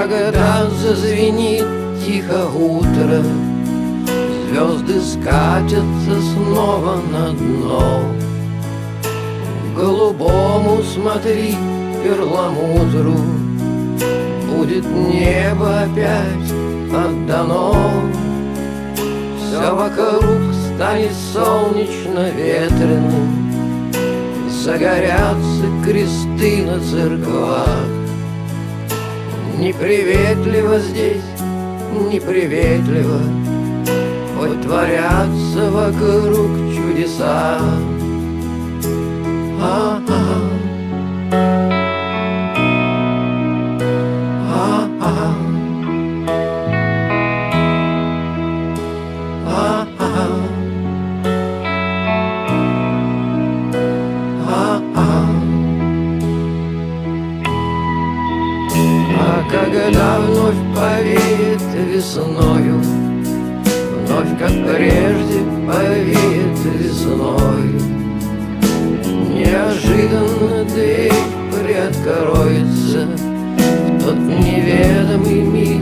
когда зазвенит тихо утро, звезды скатятся снова на дно. Голубому смотри перламутру, будет небо опять отдано. Все вокруг станет солнечно-ветреным, загорятся кресты на церквах. Неприветливо здесь, неприветливо, хоть творятся вокруг чудеса. Когда вновь повеет весною, вновь, как прежде, повеет весной, неожиданно дверь приоткроется в тот неведомый мир,